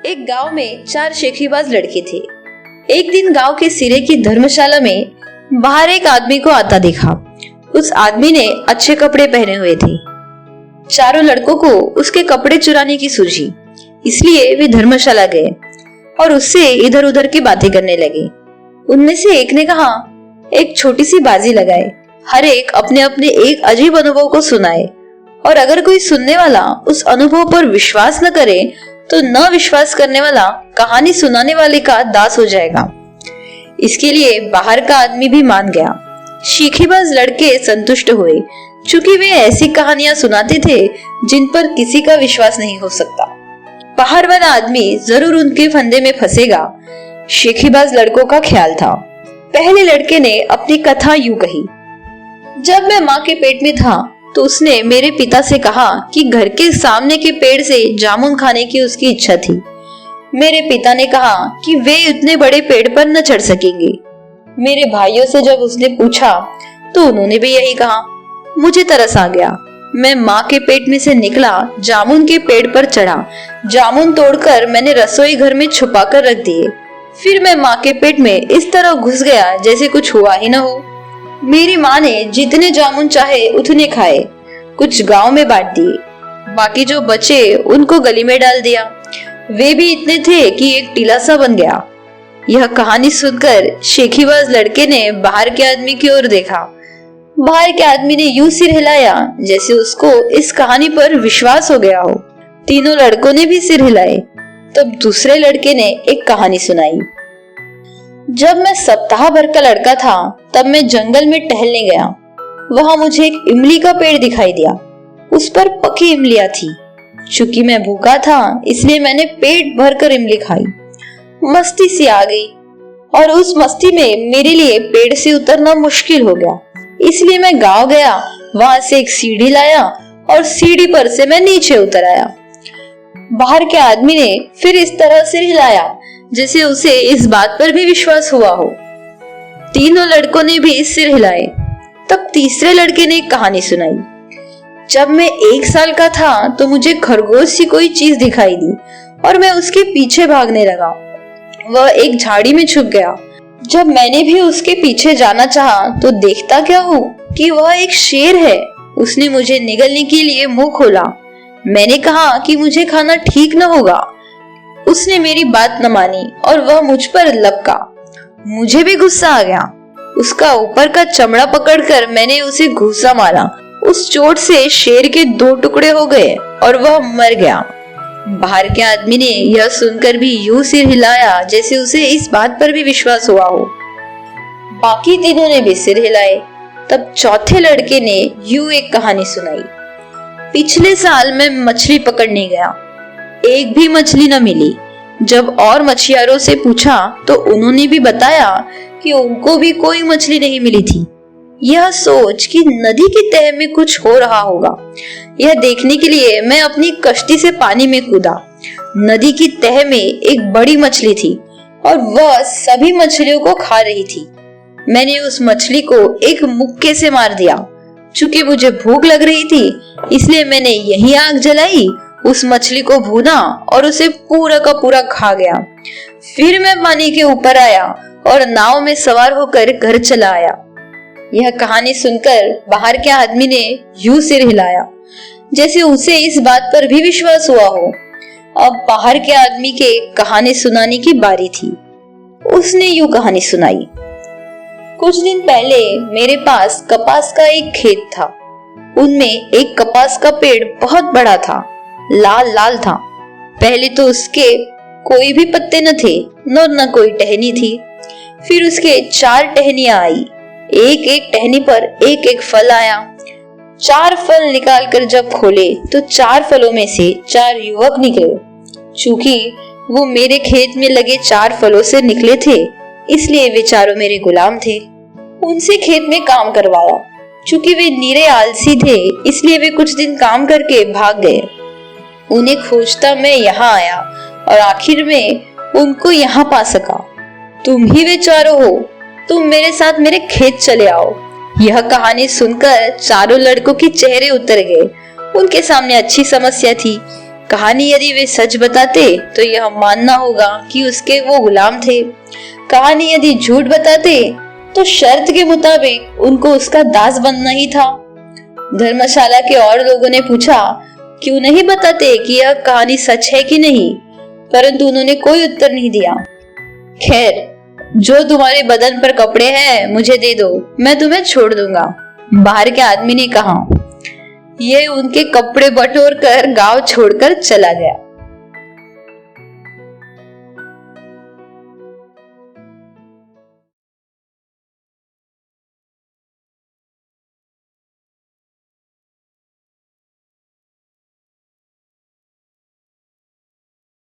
एक गांव में 4 शेखीबाज लड़के थे। एक दिन गांव के सिरे की धर्मशाला में बाहर एक आदमी को आता देखा। उस आदमी ने अच्छे कपड़े पहने हुए थे। चारों लड़कों को उसके कपड़े चुराने की सूझी, इसलिए वे धर्मशाला गए और उससे इधर उधर की बातें करने लगे। उनमें से एक ने कहा, एक छोटी सी बाजी लगाए, हर एक अपने अपने एक अजीब अनुभव को सुनाए और अगर कोई सुनने वाला उस अनुभव पर विश्वास न करे तो न विश्वास करने वाला कहानी सुनाने वाले का दास हो जाएगा। इसके लिए बाहर का आदमी भी मान गया। शेखीबाज लड़के संतुष्ट हुए, चूंकि वे ऐसी कहानियां सुनाते थे जिन पर किसी का विश्वास नहीं हो सकता। बाहर वाला आदमी जरूर उनके फंदे में फंसेगा, शेखीबाज लड़कों का ख्याल था। पहले लड़के ने अपनी कथा यूं कही, जब मैं माँ के पेट में था तो उसने मेरे पिता से कहा कि घर के सामने के पेड़ से जामुन खाने की उसकी इच्छा थी। मेरे पिता ने कहा कि वे इतने बड़े पेड़ पर न चढ़ सकेंगे। मेरे भाइयों से जब उसने पूछा तो उन्होंने भी यही कहा। मुझे तरस आ गया। मैं माँ के पेट में से निकला, जामुन के पेड़ पर चढ़ा, जामुन तोड़कर मैंने रसोई घर में छुपा कर रख दिए। फिर मैं माँ के पेट में इस तरह घुस गया जैसे कुछ हुआ ही न हो। मेरी माँ ने जितने जामुन चाहे उतने खाए, कुछ गांव में बांट दिए, बाकी जो बचे उनको गली में डाल दिया। वे भी इतने थे कि एक टीला सा बन गया। यह कहानी सुनकर शेखीबाज लड़के ने बाहर के आदमी की ओर देखा। बाहर के आदमी ने यूं सिर हिलाया जैसे उसको इस कहानी पर विश्वास हो गया हो। तीनों लड़कों ने भी सिर हिलाए। तब दूसरे लड़के ने एक कहानी सुनाई। जब मैं सप्ताह भर का लड़का था तब मैं जंगल में टहलने गया। वहां मुझे एक इमली का पेड़ दिखाई दिया। उस पर पकी इमलियां थी। चूंकि मैं भूखा था इसलिए मैंने पेट भरकर इमली खाई। मस्ती सी आ गई और उस मस्ती में मेरे लिए पेड़ से उतरना मुश्किल हो गया। इसलिए मैं गांव गया, वहां से एक सीढ़ी लाया और सीढ़ी पर से मैं नीचे उतर आया। बाहर के आदमी ने फिर इस तरह सिर हिलाया जैसे उसे इस बात पर भी विश्वास हुआ हो। तीनों लड़कों ने भी सिर हिलाए। तब तीसरे लड़के ने एक कहानी सुनाई। जब मैं 1 साल का था तो मुझे खरगोश सी कोई चीज दिखाई दी और मैं उसके पीछे भागने लगा। वह एक झाड़ी में छुप गया। जब मैंने भी उसके पीछे जाना चाहा तो देखता क्या हूँ कि वह एक शेर है। उसने मुझे निगलने के लिए मुंह खोला। मैंने कहा कि मुझे खाना ठीक न होगा। उसने मेरी बात न मानी और वह मुझ पर लपका। मुझे भी गुस्सा आ गया। उसका ऊपर का चमड़ा पकड़कर मैंने उसे घूंसा मारा। उस चोट से शेर के 2 टुकड़े हो गए और वह मर गया। बाहर के आदमी ने यह सुनकर भी यूं सिर हिलाया जैसे उसे इस बात पर भी विश्वास हुआ हो। बाकी तीनों ने भी सिर हिलाए। तब चौथे लड़के ने यूं एक कहानी सुनाई। पिछले साल मैं मछली पकड़ने गया, एक भी मछली न मिली। जब और मछुआरों से पूछा तो उन्होंने भी बताया कि उनको भी कोई मछली नहीं मिली थी। यह सोच कि नदी की तह में कुछ हो रहा होगा, यह देखने के लिए मैं अपनी कश्ती से पानी में कूदा। नदी की तह में एक बड़ी मछली थी और वह सभी मछलियों को खा रही थी। मैंने उस मछली को एक मुक्के से मार दिया। चूंकि मुझे भूख लग रही थी इसलिए मैंने यही आग जलाई, उस मछली को भूना और उसे पूरा का पूरा खा गया। फिर मैं पानी के ऊपर आया और नाव में सवार होकर घर चला आया। यह कहानी सुनकर बाहर के आदमी ने यूं सिर हिलाया जैसे उसे इस बात पर भी विश्वास हुआ हो। अब बाहर के आदमी के कहानी सुनाने की बारी थी। उसने यूं कहानी सुनाई। कुछ दिन पहले मेरे पास कपास का एक खेत था। उनमें एक कपास का पेड़ बहुत बड़ा था, लाल लाल था। पहले तो उसके कोई भी पत्ते न थे, न कोई टहनी थी। फिर उसके 4 टहनियां आई। एक एक टहनी पर एक एक फल आया। 4 फल निकालकर जब खोले तो 4 फलों में से 4 युवक निकले। चूंकि वो मेरे खेत में लगे 4 फलों से निकले थे इसलिए वे चारों मेरे गुलाम थे। उनसे खेत में काम करवाया। चूंकि वे नीरे आलसी थे इसलिए वे कुछ दिन काम करके भाग गए। उन्हें खोजता मैं यहाँ आया और आखिर में उनको यहाँ पा सका। तुम ही वे चारों हो, तुम मेरे साथ मेरे खेत चले आओ। यह कहानी सुनकर चारों लड़कों के चेहरे उतर गए। उनके सामने अच्छी समस्या थी। कहानी यदि वे सच बताते तो यह मानना होगा कि उसके वो गुलाम थे। कहानी यदि झूठ बताते तो शर्त के मुताबिक उनको उसका दास बनना ही था। धर्मशाला के और लोगों ने पूछा, क्यों नहीं बताते कि यह कहानी सच है कि नहीं, परंतु उन्होंने कोई उत्तर नहीं दिया। खैर, जो तुम्हारे बदन पर कपड़े हैं मुझे दे दो, मैं तुम्हें छोड़ दूंगा, बाहर के आदमी ने कहा। यह उनके कपड़े बटोर कर गांव छोड़कर चला गया।